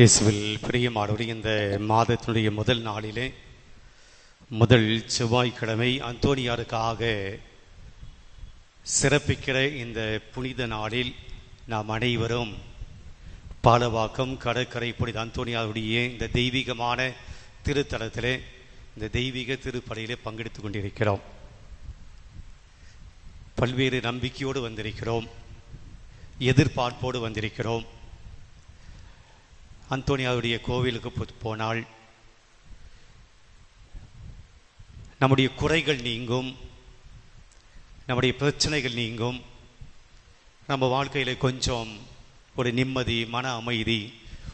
இயேசுவில் பிரியமானவர்களே, இந்த மாதத்தினுடைய முதல் நாளிலே முதல் செவ்வாய்க்கிழமை அந்தோனியாருக்காக சிறப்பிக்கிற இந்த புனித நாளில் நாம் அனைவரும் பாலவாக்கம் கடற்கரை புனித அந்தோனியாருடைய இந்த தெய்வீகமான திருத்தலத்திலே இந்த தெய்வீக திருப்பலியிலே பங்கெடுத்து கொண்டிருக்கிறோம். பல்வேறு நம்பிக்கையோடு வந்திருக்கிறோம், எதிர்பார்ப்போடு வந்திருக்கிறோம். அந்தோனியாவுடைய கோவிலுக்கு போனால் நம்முடைய குறைகள் நீங்கும், நம்முடைய பிரச்சனைகள் நீங்கும், நம்ம வாழ்க்கையில் கொஞ்சம் ஒரு நிம்மதி, மன அமைதி,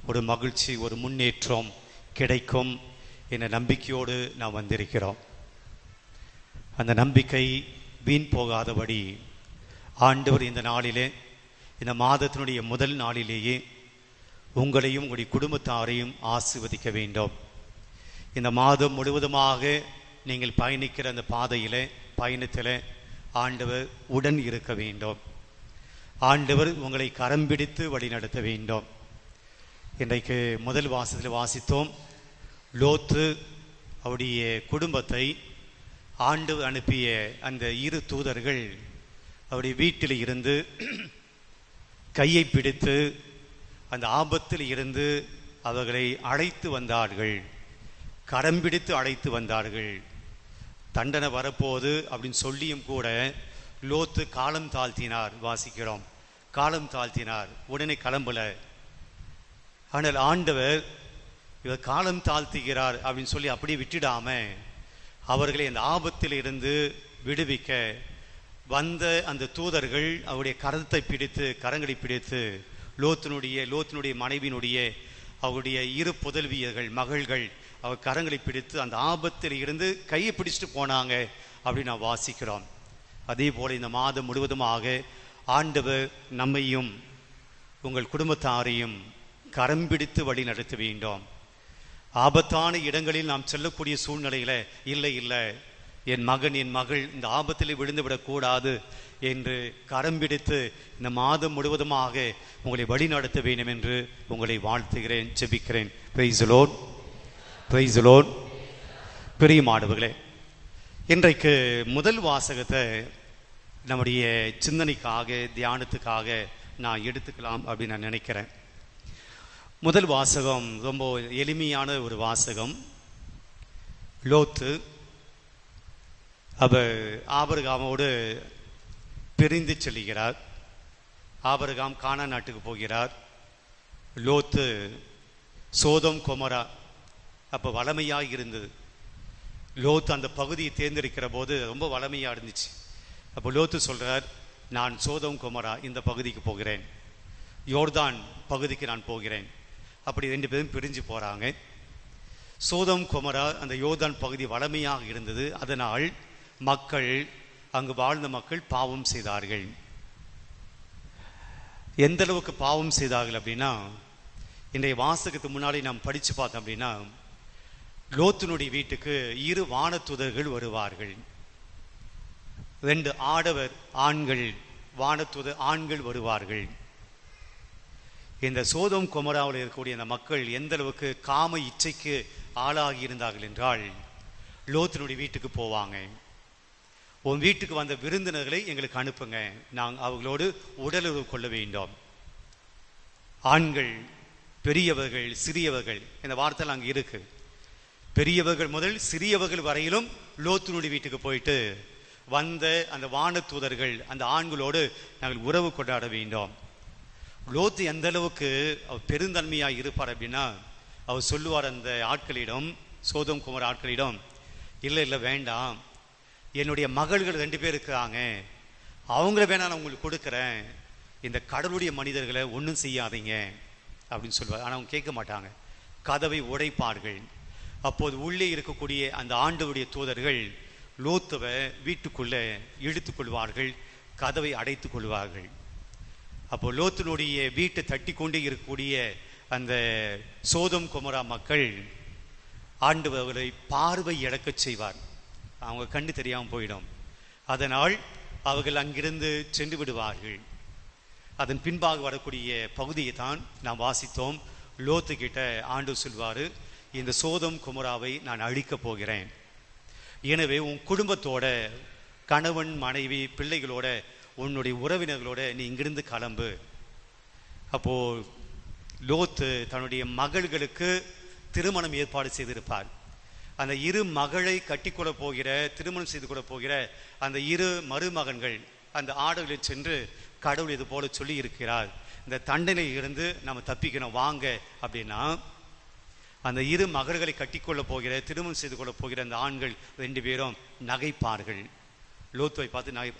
ஒரு மகிழ்ச்சி, ஒரு முன்னேற்றம் கிடைக்கும் என்ற நம்பிக்கையோடு நாம் வந்திருக்கிறோம். அந்த நம்பிக்கை வீண் போகாதபடி ஆண்டவர் இந்த நாளிலே, இந்த மாதத்தினுடைய முதல் நாளிலேயே உங்களையும் உங்களுடைய குடும்பத்தாரையும் ஆசீர்வதிக்க வேண்டும். இந்த மாதம் முழுவதுமாக நீங்கள் பயணிக்கிற அந்த பயணத்தில் ஆண்டவர் உடன் இருக்க வேண்டும். ஆண்டவர் உங்களை கரம் பிடித்து வழி நடத்த வேண்டும். இன்றைக்கு முதல் வாசத்தில் வாசித்தோம், லோத்து அவருடைய குடும்பத்தை ஆண்டவர் அனுப்பிய அந்த இரு தூதர்கள் அவருடைய வீட்டில் இருந்து கையை பிடித்து அந்த ஆபத்தில் இருந்து அவர்களை அழைத்து வந்தார்கள், கரம் பிடித்து அழைத்து வந்தார்கள். தண்டனை வரப்போகுது அப்படின்னு சொல்லியும் கூட லோத்து காலம் தாழ்த்தினார். வாசிக்கிறோம், காலம் தாழ்த்தினார், உடனே கிளம்பல. ஆனால் ஆண்டவர் இவர் காலம் தாழ்த்துகிறார் அப்படின்னு சொல்லி அப்படியே விட்டுடாம அவர்களை அந்த ஆபத்தில் இருந்து விடுவிக்க வந்த அந்த தூதர்கள் அவருடைய கரங்களை பிடித்து லோத்தினுடைய மனைவியினுடைய அவருடைய இரு புதல்வியர்கள் மகள்கள் அவர் கரங்களை பிடித்து அந்த ஆபத்தில் இருந்து கையை பிடிச்சிட்டு போனாங்க அப்படின்னு நான் வாசிக்கிறோம். அதே போல இந்த மாதம் முழுவதுமாக ஆண்டவர் நம்மையும் உங்கள் குடும்பத்தாரையும் கரம் பிடித்து வழி நடத்த வேண்டும். ஆபத்தான இடங்களில் நாம் செல்லக்கூடிய சூழ்நிலையில இல்லை என் மகன் என் மகள் இந்த ஆபத்தில் விழுந்துவிடக்கூடாது என்று கரம் பிடித்து இந்த மாதம் முழுவதுமாக உங்களை வழி நடத்த வேண்டும் என்று உங்களை வாழ்த்துகிறேன், ஜெபிக்கிறேன். Praise the Lord, praise the Lord. பிரியமானவர்களே, இன்றைக்கு முதல் வாசகத்தை நம்முடைய சிந்தனைக்காக தியானத்துக்காக நான் எடுத்துக்கலாம் அப்படின்னு நான் நினைக்கிறேன். முதல் வாசகம் ரொம்ப எளிமையான ஒரு வாசகம். லோத்து அவர் ஆபிரகாமோடு பிரிந்து செல்கிறார். ஆபிரகாம் கானான் நாட்டுக்கு போகிறார். லோத்து சோதோம் கொமோரா அப்போ வளமையாக இருந்தது. லோத்து அந்த பகுதியை தேர்ந்தெடுக்கிற போது ரொம்ப வளமையாக இருந்துச்சு. அப்போ லோத்து சொல்கிறார், நான் சோதோம் கொமோரா இந்த பகுதிக்கு போகிறேன், யோர்தான் பகுதிக்கு நான் போகிறேன். அப்படி ரெண்டு பேரும் பிரிஞ்சு போகிறாங்க. சோதோம் கொமோரா அந்த யோர்தான் பகுதி வளமையாக இருந்தது. அதனால் அங்கு வாழ்ந்த மக்கள் பாவம் செய்தார்கள். எந்த அளவுக்கு பாவம் செய்தார்கள் அப்படின்னா, இன்றைய வாசகத்துக்கு முன்னாடி நாம் படித்து பார்த்தோம் அப்படின்னா, லோத்தினுடைய வீட்டுக்கு இரு வானதூதர்கள் வருவார்கள். 2 ஆடவர் ஆண்கள் வானதூதர் ஆண்கள் வருவார்கள். இந்த சோதோம் கொமோராவில் இருக்கக்கூடிய அந்த மக்கள் எந்த அளவுக்கு காம இச்சைக்கு ஆளாகி இருந்தார்கள் என்றால், லோத்தினுடைய வீட்டுக்கு போவாங்க. உன் வீட்டுக்கு வந்த விருந்தினர்களை எங்களுக்கு அனுப்புங்க, நாங்கள் அவர்களோடு உடலுறவு கொள்ள வேண்டும். ஆண்கள், பெரியவர்கள், சிறியவர்கள், இந்த வார்த்தை அங்கே இருக்கு. பெரியவர்கள் முதல் சிறியவர்கள் வரையிலும் லோத்தினுடைய வீட்டுக்கு போயிட்டு வந்த அந்த வான தூதர்கள் அந்த ஆண்களோடு நாங்கள் உறவு கொண்டாட வேண்டும். லோத்து எந்த அளவுக்கு அவர் பெருந்தன்மையாக இருப்பார் அப்படின்னா, அவர் சொல்லுவார் அந்த ஆட்களிடம், சோதோம் கொமோரா ஆட்களிடம், இல்லை வேண்டாம், என்னுடைய மகள்கள் 2 பேர் இருக்கிறாங்க, அவங்கள வேணா நான் உங்களுக்கு கொடுக்குறேன், இந்த கடவுளுடைய மனிதர்களை ஒன்றும் செய்யாதீங்க அப்படின்னு சொல்லுவார். ஆனால் அவங்க கேட்க மாட்டாங்க, கதவை உடைப்பார்கள். அப்போது உள்ளே இருக்கக்கூடிய அந்த ஆண்டவருடைய தூதர்கள் லோத்துவை வீட்டுக்குள்ளே இழுத்து கொள்வார்கள், கதவை அடைத்து கொள்வார்கள். அப்போ லோத்தினுடைய வீட்டை தட்டி கொண்டே இருக்கக்கூடிய அந்த சோதோம் கொமோரா மக்கள் ஆண்டவர்களை பார்வை இழக்க செய்வார். அவங்க கண்ணு தெரியாமல் போயிடும். அதனால் அவர்கள் அங்கிருந்து சென்று விடுவார்கள். அதன் பின்பாக வரக்கூடிய பகுதியை தான் நாம் வாசித்தோம். லோத்து கிட்ட ஆண்டவர் சொல்வாரு, இந்த சோதம் குமராவை நான் அழிக்கப் போகிறேன். எனவே உன் குடும்பத்தோட, கணவன் மனைவி பிள்ளைகளோட, உன்னுடைய உறவினர்களோட நீ இங்கிருந்து கிளம்பு. அப்போ லோத்து தன்னுடைய மகள்களுக்கு திருமணம் ஏற்பாடு செய்திருப்பார். அந்த இரு மகளை கட்டிக்கொள்ள போகிற, திருமணம் செய்து கொள்ள போகிற அந்த இரு மருமகன்கள் அந்த ஆடுகளை சென்று கடவுள் இது போல சொல்லி இருக்கிறார், இந்த தண்டனையில் இருந்து நம்ம தப்பிக்கணும் வாங்க அப்படின்னா, அந்த இரு மகள்களை கட்டிக்கொள்ள போகிற, திருமணம் செய்து கொள்ள போகிற அந்த ஆண்கள் 2 பேரும் நகைப்பார்கள். லோத்துவை பார்த்து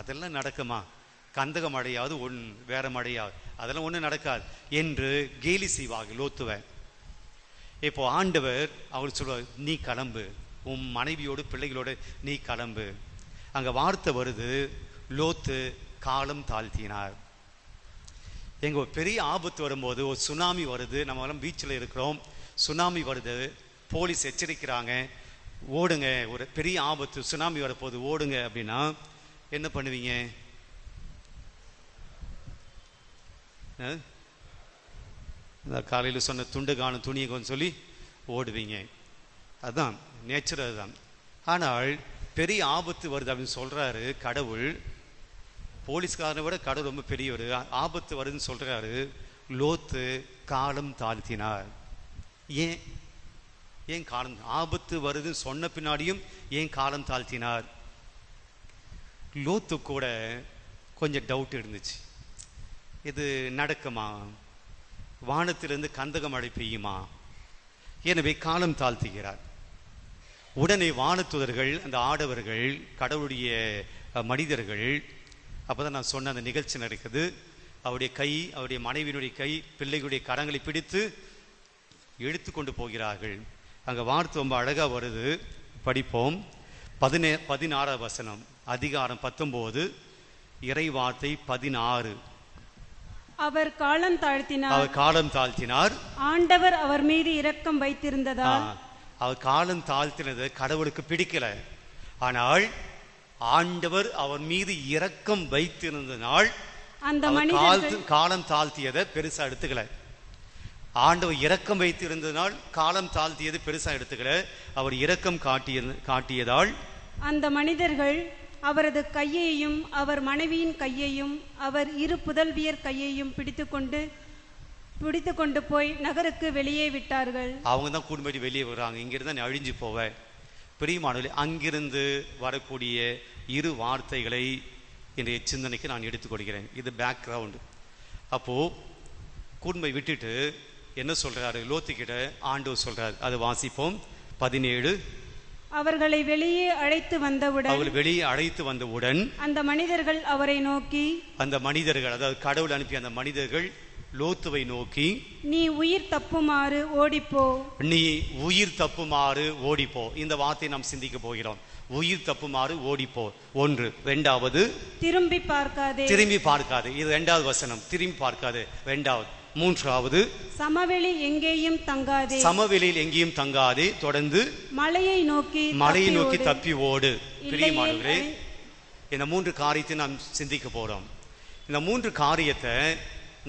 அதெல்லாம் நடக்குமா, கந்தகம் அடையாது, வேற மழையாது, அதெல்லாம் ஒன்றும் நடக்காது என்று கேலி செய்வார்கள் லோத்துவை. இப்போ ஆண்டவர் அவர் சொல்வார், நீ கிளம்பு, உன் மனைவியோடு பிள்ளைகளோடு நீ கிளம்பு. அங்க வார்த்தை வருது, லோத்து காலம் தாழ்த்தினார். எங்க ஒரு பெரிய ஆபத்து வரும்போது, ஒரு சுனாமி வருது, நம்ம எல்லாம் பீச்சில் இருக்கிறோம், சுனாமி வருது, போலீஸ் எச்சரிக்கிறாங்க, ஓடுங்க, ஒரு பெரிய ஆபத்து சுனாமி வரப்போகுது ஓடுங்க அப்படின்னா என்ன பண்ணுவீங்க? காலையில் சொன்ன துண்டு காணும் துணியன்னு சொல்லி ஓடுவீங்க. அதுதான் நேச்சர், அதுதான். ஆனால் பெரிய ஆபத்து வருது அப்படின்னு சொல்றாரு கடவுள். போலீஸ்காரனை விட கடவுள் ரொம்ப பெரியவர். ஆபத்து வருதுன்னு சொல்றாரு. லோத்து காலம் தாழ்த்தினார். ஏன் காலம், ஆபத்து வருதுன்னு சொன்ன பின்னாடியும் ஏன் காலம் தாழ்த்தினார்? லோத்து கூட கொஞ்சம் டவுட் இருந்துச்சு, இது நடக்குமா, வானத்திலிருந்து கந்தக மழை பெய்யுமா? எனவே காலம் தாழ்த்துகிறார். உடனே வானத்துதர்கள், அந்த ஆடவர்கள், கடவுளுடைய மனிதர்கள், அப்போதான் நான் சொன்ன அந்த நிகழ்ச்சி நடக்குது, அவருடைய கை, அவருடைய மனைவியினுடைய கை, பிள்ளைகளுடைய கரங்களை பிடித்து இழுத்து கொண்டு போகிறார்கள். அங்கே வார்த்தை ரொம்ப அழகா வருது, படிப்போம். 16 வசனம், அதிகாரம் 19, இறை வார்த்தை 16. அவர் காலம் தாழ்த்தினார். ஆண்டவர் அவர் மீது இரக்கம் வைத்திருந்ததால். அவர் காலம் தாழ்த்தினது கடவுளுக்கு பிடிக்கல, ஆனால் ஆண்டவர் அவர் மீது இரக்கம் வைத்திருந்ததால் அந்த மனிதர் காலம் தாழ்த்தியதை பெருசா எடுத்துக்கல. ஆண்டவர் இரக்கம் வைத்திருந்ததால் காலம் தாழ்த்தியது பெருசா எடுத்துக்கல. அவர் இரக்கம் காட்டியதால் அந்த மனிதர்கள் அவரது கையையும் அவர் மனைவியின் கையையும் அவர் இரு புதல்வியர் கையையும் பிடித்து கொண்டு போய் நகருக்கு வெளியே விட்டார்கள். அவங்க தான் கூடும்படி வெளியே வர்றாங்க, இங்கிருந்து நான் அழிஞ்சு போவேன். பிரியமானவர்களே, அங்கிருந்து வரக்கூடிய இரு வார்த்தைகளை இன்றைய சிந்தனைக்கு நான் எடுத்துக்கொள்கிறேன். இது பேக்ரவுண்ட். அப்போ கூடும்பை விட்டுட்டு என்ன சொல்றாரு லோத்துக்கிட்ட ஆண்டவர் சொல்றாரு, அது வாசிப்போம். 17. அவர்களை வெளியே அழைத்து வந்தவுடன் அந்த மனிதர்கள் அவரை நோக்கி, அந்த மனிதர்கள், அதாவது கடவுள் அனுப்பிய அந்த மனிதர்கள் லோத்துவை நோக்கி, நீ உயிர் தப்புமாறு ஓடிப்போ. இந்த வார்த்தையை நாம் சிந்திக்க போகிறோம். உயிர் தப்புமாறு ஓடிப்போ. 1. 2வது, திரும்பி பார்க்காதே. இது 2வது வசனம், திரும்பி பார்க்காதே 2வது. 3வது, சமவெளியில் எங்கேயும் தங்காதே. தொடர்ந்து மலையை நோக்கி தப்பி ஓடு. பிரியமானவர்களே, இந்த 3 காரியத்தை நாம் சிந்திக்க போறோம். இந்த 3 காரியத்தை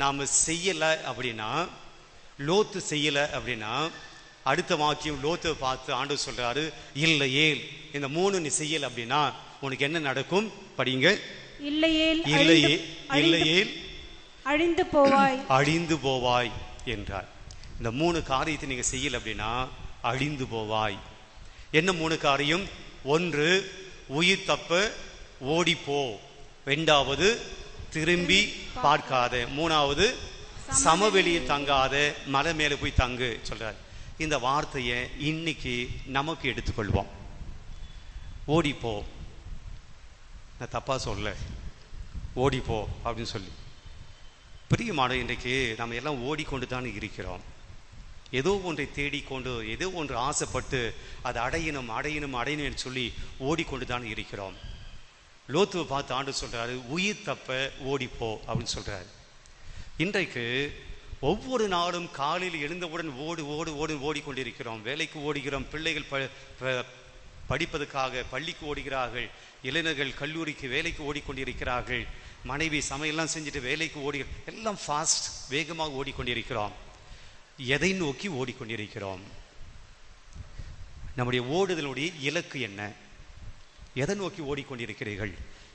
நாம செய்யல அப்படின்னா, லோத்து செய்யல அப்படின்னா, அடுத்த வாக்கியம் லோத்தை பார்த்து ஆண்டவர் சொல்றாரு, இல்லையே இந்த 3 நீ செய்யல அப்படின்னா உனக்கு என்ன நடக்கும்? படிங்க. இல்லையே அழிந்து போவாய் என்றார். இந்த 3 காரியத்தை நீங்க செய்யல அப்படின்னா அழிந்து போவாய். என்ன 3 காரியம்? 1, உயிர் தப்ப ஓடிப்போ. 2வது, திரும்பி பார்க்காத. 3வது, சமவெளியில் தங்காத, மலை மேல போய் தங்கு சொல்றார். இந்த வார்த்தையை இன்னைக்கு நமக்கு எடுத்துக்கொள்வோம். ஓடிப்போ, நான் தப்பா சொல்ல, ஓடிப்போ அப்படின்னு சொல்லி. பிரியமான, இன்றைக்கு நம்ம எல்லாம் ஓடிக்கொண்டு தான் இருக்கிறோம். ஏதோ ஒன்றை தேடிக்கொண்டு, ஏதோ ஒன்று ஆசைப்பட்டு அதை அடையணும் சொல்லி ஓடிக்கொண்டு தான் இருக்கிறோம். லோத்துவை பார்த்து ஆண்டு சொல்றாரு, உயிர் தப்ப ஓடிப்போ அப்படின்னு சொல்றாரு. இன்றைக்கு ஒவ்வொரு நாளும் காலையில் எழுந்தவுடன் ஓடிக்கொண்டிருக்கிறோம். வேலைக்கு ஓடுகிறோம், பிள்ளைகள் படிப்பதற்காக பள்ளிக்கு ஓடுகிறார்கள், இளைஞர்கள் கல்லூரிக்கு வேலைக்கு ஓடிக்கொண்டிருக்கிறார்கள், மனைவி சமையல்லாம் செஞ்சுட்டு வேலைக்கு எல்லாம் ஃபாஸ்ட், வேகமாக ஓடிக்கொண்டிருக்கிறோம். எதை நோக்கி ஓடிக்கொண்டிருக்கிறோம்? நம்முடைய ஓடுதலுடைய இலக்கு என்ன? எதை நோக்கி ஓடிக்கொண்டிருக்கிறீர்கள்?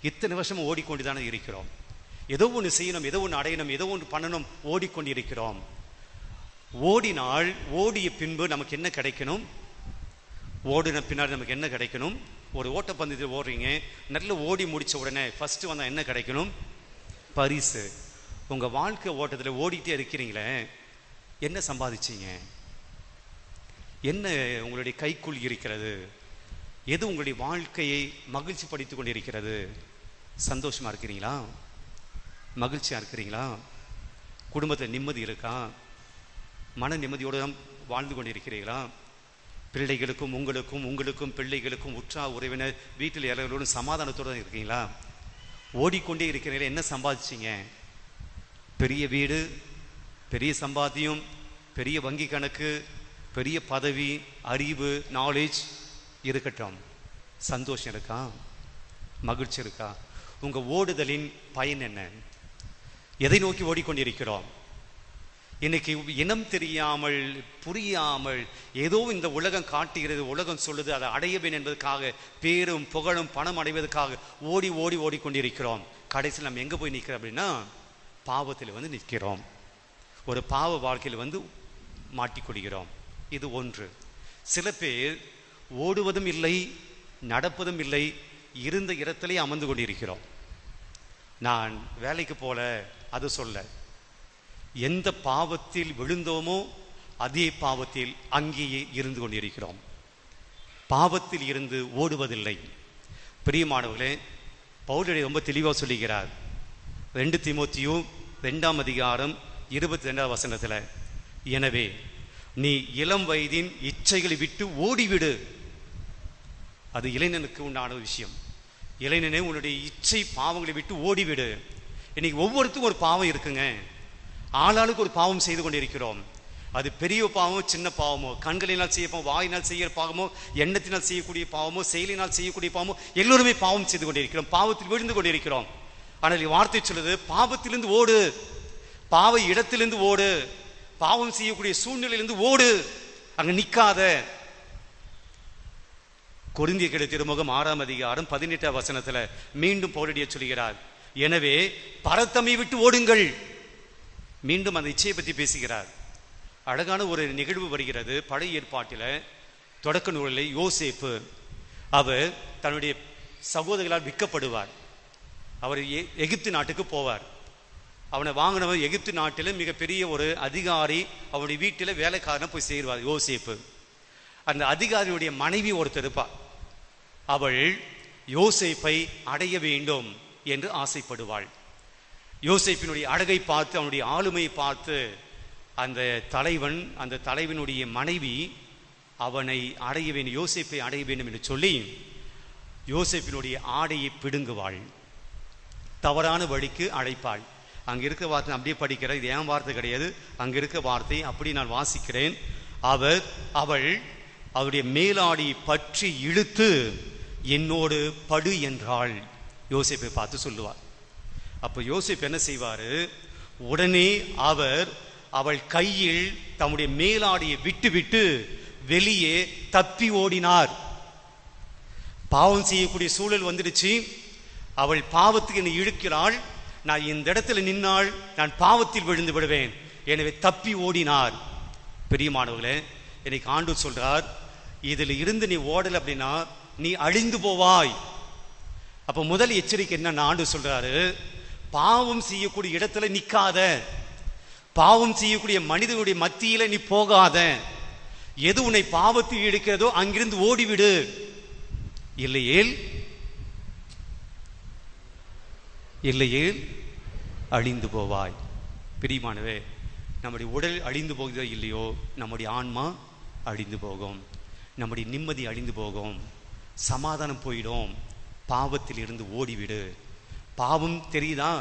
இத்தனை வருஷம் ஓடிக்கொண்டுதானே இருக்கிறோம். ஏதோ ஒன்று செய்யணும், ஏதோ ஒன்று அடையணும், ஏதோ ஒன்று பண்ணணும், ஓடிக்கொண்டிருக்கிறோம். ஓடினால் ஓடிய பின்பு நமக்கு என்ன கிடைக்கணும்? ஓடின பின்னாடி நமக்கு என்ன கிடைக்கணும்? ஒரு ஓட்டப்பந்தயத்தில் ஓடுறீங்க, நல்ல ஓடி முடிச்ச உடனே ஃபர்ஸ்ட் வந்தால் என்ன கிடைக்கணும்? பரிசு. உங்கள் வாழ்க்கை ஓட்டத்தில் ஓடிட்டே இருக்கிறீங்களே, என்ன சம்பாதிச்சீங்க? என்ன உங்களுடைய கைக்குள் இருக்கிறது? எது உங்களுடைய வாழ்க்கையை மகிழ்ச்சி படுத்திக் கொண்டிருக்கிறது? சந்தோஷமா இருக்கிறீங்களா? மகிழ்ச்சியா இருக்கிறீங்களா? குடும்பத்தில் நிம்மதி இருக்கா? மன நிம்மதியோடு வாழ்ந்து கொண்டிருக்கிறீர்களா? பிள்ளைகளுக்கும் உங்களுக்கும் பிள்ளைகளுக்கும் உற்றார் உறவினர் வீட்டில் எல்லாரோடும் சமாதானத்தோடு இருக்கீங்களா? ஓடிக்கொண்டே இருக்கிறீங்களா? என்ன சம்பாதிச்சிங்க? பெரிய வீடு, பெரிய சம்பாத்தியம், பெரிய வங்கி கணக்கு, பெரிய பதவி, அறிவு, நாலேஜ் இருக்கட்டும், சந்தோஷம் இருக்கா? மகிழ்ச்சி இருக்கா? உங்க ஓடுதலின் பயன் என்ன? எதை நோக்கி ஓடிக்கொண்டிருக்கிறோம்? இன்னைக்கு இனம் தெரியாமல் புரியாமல் ஏதோ இந்த உலகம் காட்டுகிறது, உலகம் சொல்லுது, அதை அடையவேன் என்பதற்காக, பேரும் புகழும் பணம் அடைவதற்காக ஓடிக்கொண்டிருக்கிறோம். கடைசியில் நம்ம எங்க போய் நிற்கிறோம் அப்படின்னா, பாவத்தில் வந்து நிற்கிறோம். ஒரு பாவ வாழ்க்கையில் வந்து மாட்டிக்கொள்கிறோம். இது ஒன்று. சில பேர் ஓடுவதும் இல்லை, நடப்பதும் இல்லை, இருந்த இடத்திலே அமர்ந்து கொண்டிருக்கிறோம். நான் வேலைக்கு போல, அது சொல்ல, எந்த பாவத்தில் விழுந்தோமோ அதே பாவத்தில் அங்கேயே இருந்து கொண்டிருக்கிறோம். பாவத்தில் இருந்து ஓடுவதில்லை. பிரியமானவர்களே, பவுல் ரொம்ப தெளிவாக சொல்லுகிறார். 2 தீமோத்தேயு 2ஆம் அதிகாரம் 22ஆம் வசனத்தில், எனவே நீ இளம் வயதின் இச்சைகளை விட்டு ஓடிவிடு. அது இளைஞனுக்கு உண்டான விஷயம். இளைஞனே, உன்னுடைய இச்சை பாவங்களை விட்டு ஓடிவிடு. இன்னைக்கு ஒவ்வொருத்துக்கும் ஒரு பாவம் இருக்குங்க. ஆளாளுக்கு ஒரு பாவம் செய்து கொண்டிருக்கிறோம். அது பெரிய பாவமோ சின்ன பாவமோ, கண்களினால் செய்ய பாவம், வாயினால் செய்ய பாவமோ, எண்ணத்தினால் செய்யக்கூடிய பாவமோ, செயலினால் செய்யக்கூடிய பாவமோ, எல்லோருமே பாவம் செய்து கொண்டிருக்கிறோம். பாவத்தில் விழுந்து கொண்டிருக்கிறோம். ஆனால் வார்த்தை சொல்லுது, பாவத்திலிருந்து ஓடு, பாவ இடத்திலிருந்து ஓடு, பாவம் செய்யக்கூடிய சூழ்நிலையிலிருந்து ஓடு, அங்க நிக்காத. கொரிந்தியர் திருமுகம் 6ஆம் அதிகாரம் 18ஆம் வசனத்துல மீண்டும் பவுலடிய சொல்கிறார், எனவே பரத்தமை விட்டு ஓடுங்கள். மீண்டும் அந்த இச்சையை பற்றி பேசுகிறார். அழகான ஒரு நிகழ்வு வருகிறது பழைய ஏற்பாட்டில். தொடக்க நூலில் யோசேப்பு, அவர் தன்னுடைய சகோதரர்களால் விற்கப்படுவார். அவர் எகிப்து நாட்டுக்கு போவார். அவனை வாங்கினவர் எகிப்து நாட்டில் மிகப்பெரிய ஒரு அதிகாரி, அவனுடைய வீட்டில் வேலைக்காரனை போய் சேருவார் யோசேப்பு. அந்த அதிகாரியுடைய மனைவி ஒருத்தர் இருப்பார். அவள் யோசேப்பை அடைய வேண்டும் என்று ஆசைப்படுவாள். யோசேப்பினுடைய அழகை பார்த்து, அவனுடைய ஆளுமையை பார்த்து அந்த தலைவனுடைய மனைவி அவனை அடைய வேண்டும், யோசேப்பை அடைய வேண்டும் என்று சொல்லி யோசேப்பினுடைய ஆடையை பிடுங்குவாள். தவறான வழிக்கு அழைப்பாள். அங்க இருக்க வார்த்தை அப்படியே படிக்கிறேன், இது ஏன் வார்த்தை கிடையாது, அங்க இருக்க வார்த்தை அப்படி நான் வாசிக்கிறேன். அவள் அவருடைய மேலாடி பற்றி இழுத்து என்னோடு படு என்றாள். யோசேப்பை பார்த்து சொல்லுவார். அப்ப யோசேப்பு என்ன செய்வாரு, உடனே அவள் கையில் தம்முடைய மேலாடியை விட்டு வெளியே தப்பி ஓடினார். பாவம் செய்யக்கூடிய சூழல் வந்துடுச்சு. அவள் பாவத்துக்கு என்னை இழுக்கிறாள். நான் இந்த இடத்துல நின்னால் நான் பாவத்தில் விழுந்து விடுவேன், எனவே தப்பி ஓடினார். பிரியமானவர்களே, இன்னைக்கு ஆண்டவர் சொல்றார், இதுல இருந்து நீ ஓடல அப்படின்னா நீ அழிந்து போவாய். அப்ப முதல் எச்சரிக்கை என்ன ஆண்டவர் சொல்றாரு, பாவம் செய்யக்கூடிய இடத்துல நிக்காத, பாவம் செய்யக்கூடிய மனிதனுடைய மத்தியில நீ போகாத. எது உன்னை பாவத்தில் இழுக்கிறதோ அங்கிருந்து ஓடிவிடு, இல்லையேல் அழிந்து போவாய். பிரியமானவே, நம்முடைய உடல் அழிந்து போகுதோ இல்லையோ, நம்முடைய ஆன்மா அழிந்து போகும், நம்முடைய நிம்மதி அழிந்து போகும், சமாதானம் போயிடும். பாவத்தில் இருந்து ஓடிவிடு. பாவம் தெரியுதா,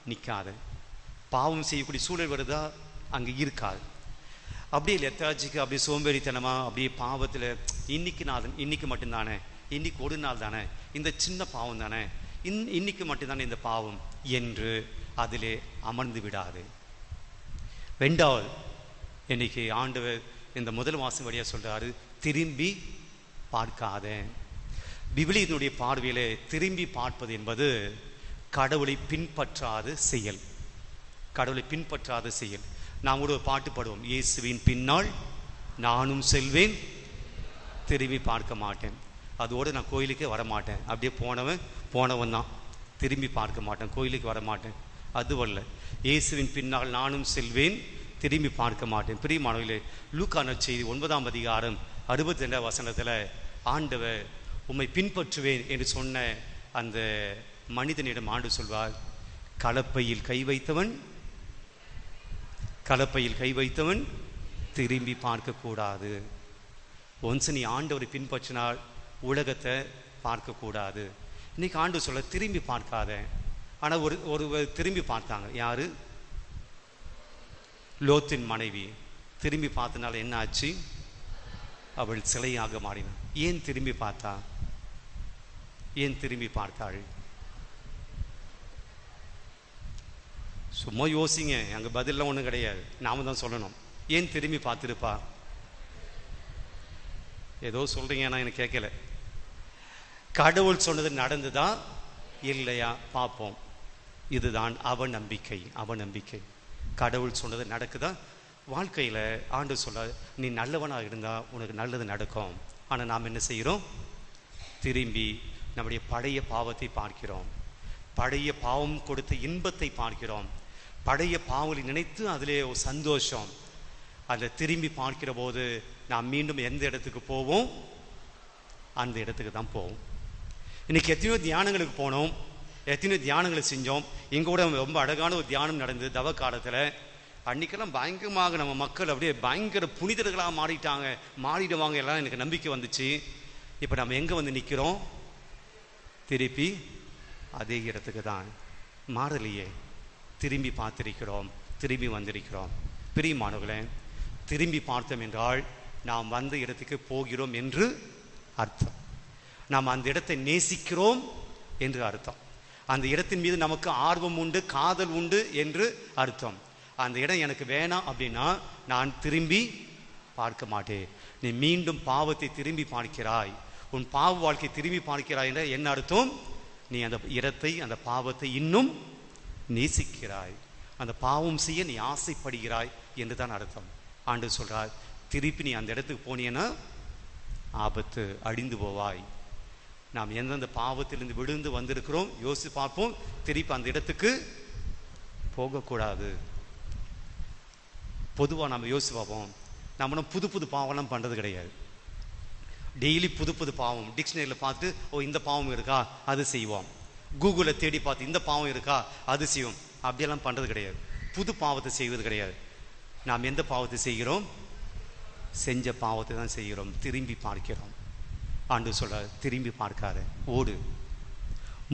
நிற்காத. பாவம் செய்யக்கூடிய சூழல் வருதா, அங்கே இருக்காது. அப்படியே லெத்தாஜிக்கு அப்படியே சோம்பேறித்தனமா அப்படியே பாவத்தில் இன்னைக்கு மட்டும்தானே, இன்னைக்கு ஒரு நாள் தானே, இந்த சின்ன பாவம் தானே, இன்னைக்கு மட்டும்தானே இந்த பாவம் என்று அதிலே அமர்ந்து விடாது. 2வது, இன்னைக்கு ஆண்டவர் இந்த முதல் வாசம் வழியாக சொல்றாரு, திரும்பி பார்க்காத. விவிலியத்தினுடைய பார்வையிலே திரும்பி பார்ப்பது என்பது கடவுளை பின்பற்றாத செயல். கடவுளை பின்பற்றாத செயல். நாம் கூட ஒரு பாட்டு பாடுவோம், இயேசுவின் பின்னால் நானும் செல்வேன், திரும்பி பார்க்க மாட்டேன். அதோடு நான் கோயிலுக்கே வரமாட்டேன். அப்படியே போனவன் தான், திரும்பி பார்க்க மாட்டேன், கோயிலுக்கு வரமாட்டேன். அதுவல்ல, இயேசுவின் பின்னால் நானும் செல்வேன், திரும்பி பார்க்க மாட்டேன். பிரியமானவர்களே, லூக்கா நற்செய்தி 9ஆம் அதிகாரம் 62ஆம் வசனத்தில் ஆண்டவர் உம்மை பின்பற்றுவேன் என்று சொன்ன அந்த மனிதனிடம் ஆண்டு சொல்வார், கலப்பையில் கை வைத்தவன் திரும்பி பார்க்கக்கூடாது. ஒன்ஸ் நீ ஆண்டவரை பின்பற்றினால் உலகத்தை பார்க்கக்கூடாது. இன்னைக்கு ஆண்டு சொல்ல திரும்பி பார்க்காத. ஆனால் ஒரு திரும்பி பார்த்தாங்க. யாரு? லோத்தின் மனைவி. திரும்பி பார்த்தனால என்ன ஆச்சு? அவள் சிலையாக மாறினாள். ஏன் திரும்பி பார்த்தா? ஏன் திரும்பி பார்த்தாள்? சும்மா யோசிங்க, அங்கே பதிலாம் ஒன்றும் கிடையாது, நாம தான் சொல்லணும். ஏன் திரும்பி பார்த்துருப்பா? ஏதோ சொல்றீங்க, நான் எனக்கு கேட்கல. கடவுள் சொன்னது நடந்துதா இல்லையா பார்ப்போம். இதுதான் அவநம்பிக்கை. கடவுள் சொன்னது நடக்குதா? வாழ்க்கையில் ஆண்டு சொல்ல, நீ நல்லவனாக இருந்தால் உனக்கு நல்லது நடக்கும். ஆனால் நாம் என்ன செய்கிறோம்? திரும்பி நம்முடைய பழைய பாவத்தை பார்க்கிறோம். பழைய பாவம் கொடுத்த இன்பத்தை பார்க்கிறோம். பழைய பாவங்களை நினைத்து அதிலே ஒரு சந்தோஷம். அதில் திரும்பி பார்க்கிற போது நாம் மீண்டும் எந்த இடத்துக்கு போவோம்? அந்த இடத்துக்கு தான் போவோம். இன்னைக்கு எத்தனையோ தியானங்களுக்கு போனோம், எத்தனையோ தியானங்களை செஞ்சோம். எங்க கூட ரொம்ப அழகான ஒரு தியானம் நடந்தது தவ காலத்தில். அன்னைக்கெல்லாம் பயங்கரமாக நம்ம மக்கள் அப்படியே பயங்கர புனிதர்களாக மாறிடுவாங்க எல்லாம் எனக்கு நம்பிக்கை வந்துச்சு. இப்போ நம்ம எங்கே வந்து நிற்கிறோம்? திருப்பி அதே இடத்துக்கு தான். மாறலையே, திரும்பி பார்த்திருக்கிறோம், திரும்பி வந்திருக்கிறோம். பிரியமானவர்களே, திரும்பி பார்த்தோம் என்றால் நாம் வந்த இடத்துக்கு போகிறோம் என்று அர்த்தம். நாம் அந்த இடத்தை நேசிக்கிறோம் என்று அர்த்தம். அந்த இடத்தின் மீது நமக்கு ஆர்வம் உண்டு, காதல் உண்டு என்று அர்த்தம். அந்த இடம் எனக்கு வேணாம் அப்படின்னா நான் திரும்பி பார்க்க மாட்டேன். நீ மீண்டும் பாவத்தை திரும்பி பார்க்கிறாய், உன் பாவ வாழ்க்கை திரும்பி பார்க்கிறாய் என்ற என்ன அர்த்தம்? நீ அந்த இடத்தை, அந்த பாவத்தை இன்னும் நேசிக்கிறாய், அந்த பாவம் செய்ய நீ ஆசைப்படுகிறாய் என்று தான் அர்த்தம். ஆண்டவர் சொல்றார், திருப்பி நீ அந்த இடத்துக்கு போனீன்னா ஆபத்து, அழிந்து போவாய். நாம் எந்தெந்த பாவத்திலிருந்து விழுந்து வந்திருக்கிறோம் யோசித்து பார்ப்போம். திருப்பி அந்த இடத்துக்கு போகக்கூடாது. பொதுவாக நம்ம யோசித்து பார்ப்போம். நம்மளும் புது பாவம்லாம் பண்ணுறது கிடையாது. டெய்லி புது பாவம் டிக்ஷனரியில் பார்த்து, ஓ இந்த பாவம் இருக்கா, அது செய்வோம். கூகுளில் தேடி பார்த்து இந்த பாவம் இருக்கா, அது செய்வோம். அப்படியெல்லாம் பண்ணுறது கிடையாது. புது பாவத்தை செய்வது கிடையாது. நாம் எந்த பாவத்தை செய்கிறோம்? செஞ்ச பாவத்தை தான் செய்கிறோம். திரும்பி பார்க்கிறோம். ஆண்டு சொல்றார், திரும்பி பார்க்காத, ஓடு.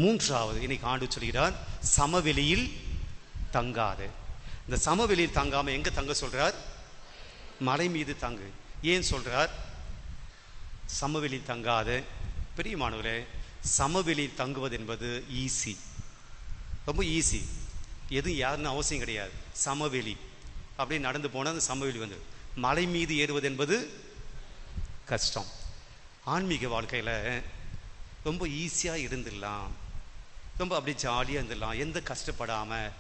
மூன்றாவது இன்னைக்கு ஆண்டு சொல்கிறார், சமவெளியில் தங்காத. இந்த சமவெளியில் தங்காம எங்க தங்க சொல்றார்? மலை மீது தங்கு. ஏன் சொல்றார் சமவெளியில் தங்காத? பிரியமானவர்களே, சமவெளியில் தங்குவது என்பது ஈஸி, ரொம்ப ஈஸி. எதுவும் யாருன்னு அவசியம் கிடையாது. சமவெளி அப்படியே நடந்து போனால் அந்த சமவெளி வந்து. மலை மீது ஏறுவது என்பது கஷ்டம். ஆன்மீக வாழ்க்கையில் ரொம்ப ஈஸியாக இருந்துடலாம், ரொம்ப அப்படி ஜாலியாக இருந்துடலாம், எந்த கஷ்டப்படாமல்,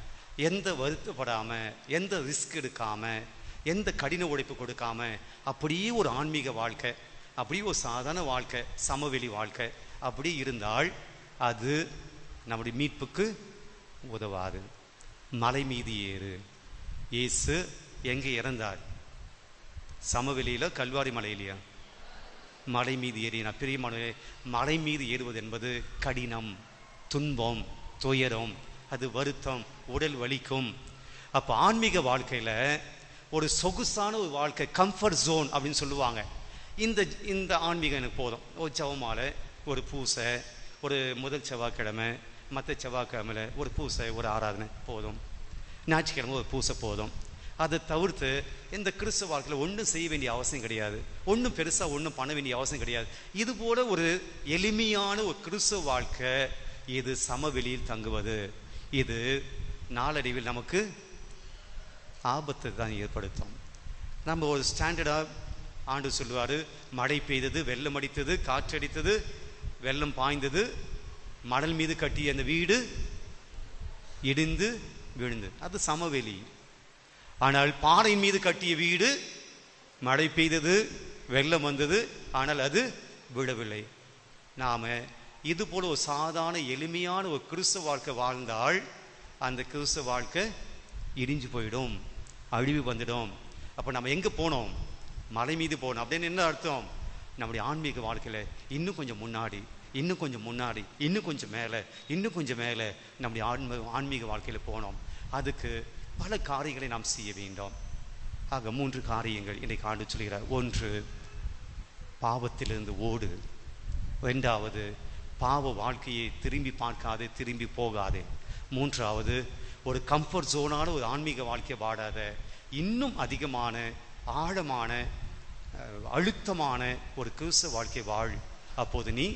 எந்த வருத்தப்படாமல், எந்த ரிஸ்க் எடுக்காமல், எந்த கடின உழைப்பு கொடுக்காமல், அப்படியே ஒரு ஆன்மீக வாழ்க்கை, அப்படியே ஒரு சாதாரண வாழ்க்கை, சமவெளி வாழ்க்கை அப்படி இருந்தால் அது நம்முடைய மீட்புக்கு உதவாது. மலை மீது ஏறு. இயேசு எங்கே இறந்தார்? சமவெளியில், கல்வாரி மலையிலையா? மலை மீது ஏறினா. பிரியமானவர்களே, மலை மீது ஏறுவது என்பது கடினம், துன்பம், துயரம், அது வருத்தம், உடல் வலிக்கும். அப்போ ஆன்மீக வாழ்க்கையில் ஒரு சொகுசான ஒரு வாழ்க்கை, கம்ஃபர்ட் ஜோன் அப்படின்னு சொல்லுவாங்க. இந்த ஆன்மீகம் எனக்கு போதும். ஒரு ஜெபமாலை, ஒரு பூசை, ஒரு முதல் செவ்வாய்க்கிழமை, மற்ற செவ்வாய்க்கிழமையில் ஒரு பூசை, ஒரு ஆராதனை போதும். ஞாயிற்றுக்கிழமை ஒரு பூசை போதும். அதை தவிர்த்து இந்த கிறிஸ்துவ வாழ்க்கையில் ஒன்றும் செய்ய வேண்டிய அவசியம் கிடையாது. ஒன்றும் பெருசாக ஒன்றும் பண்ண வேண்டிய அவசியம் கிடையாது. இது போல ஒரு எளிமையான ஒரு கிறிஸ்துவ வாழ்க்கை, இது சமவெளியில் தங்குவது, இது நாளடைவில் நமக்கு ஆபத்தை தான் ஏற்படுத்தும். நம்ம ஒரு ஸ்டாண்டர்டாக ஆண்டு சொல்லுவார், மழை பெய்தது, வெள்ளம் அடித்தது, காற்றடித்தது, வெள்ளம் பாய்ந்தது, மணல் மீது கட்டிய அந்த வீடு இடிந்து விழுந்து, அது சமவெளி. ஆனால் பாறை மீது கட்டிய வீடு, மழை பெய்தது, வெள்ளம் வந்தது, ஆனால் அது விழவில்லை. நாம் இது போல ஒரு சாதாரண எளிமையான ஒரு கிறிஸ்தவ வாழ்க்கை வாழ்ந்தால் அந்த கிறிஸ்தவ வாழ்க்கை இடிஞ்சு போயிடும், அழிவு வந்துடும். அப்போ நம்ம எங்கே போனோம்? மலை மீது போனோம். அப்படின்னு என்ன அர்த்தம்? நம்முடைய ஆன்மீக வாழ்க்கையில் இன்னும் கொஞ்சம் முன்னாடி, இன்னும் கொஞ்சம் முன்னாடி, இன்னும் கொஞ்சம் மேலே, இன்னும் கொஞ்சம் மேலே நம்முடைய ஆன்மீக வாழ்க்கையில் போனோம். அதுக்கு பல காரியங்களை நாம் செய்ய வேண்டும். ஆக 3 காரியங்கள் இன்றைக்கு ஆண்டு சொல்கிறார். 1, பாவத்திலிருந்து ஓடு. 2வது, பாவ வாழ்க்கையை திரும்பி பார்க்காதே, திரும்பி போகாதே. 3வது, ஒரு கம்ஃபர்ட் ஜோனான ஒரு ஆன்மீக வாழ்க்கையை வாடாத, இன்னும் அதிகமான ஆழமான அழுத்தமான ஒரு கிறிஸ்தவ வாழ்க்கை வாழ். அப்போது நீ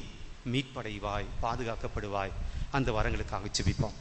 மீட்படைவாய், பாதுகாக்கப்படுவாய். அந்த வரங்களுக்காக ஜெபிப்போம்.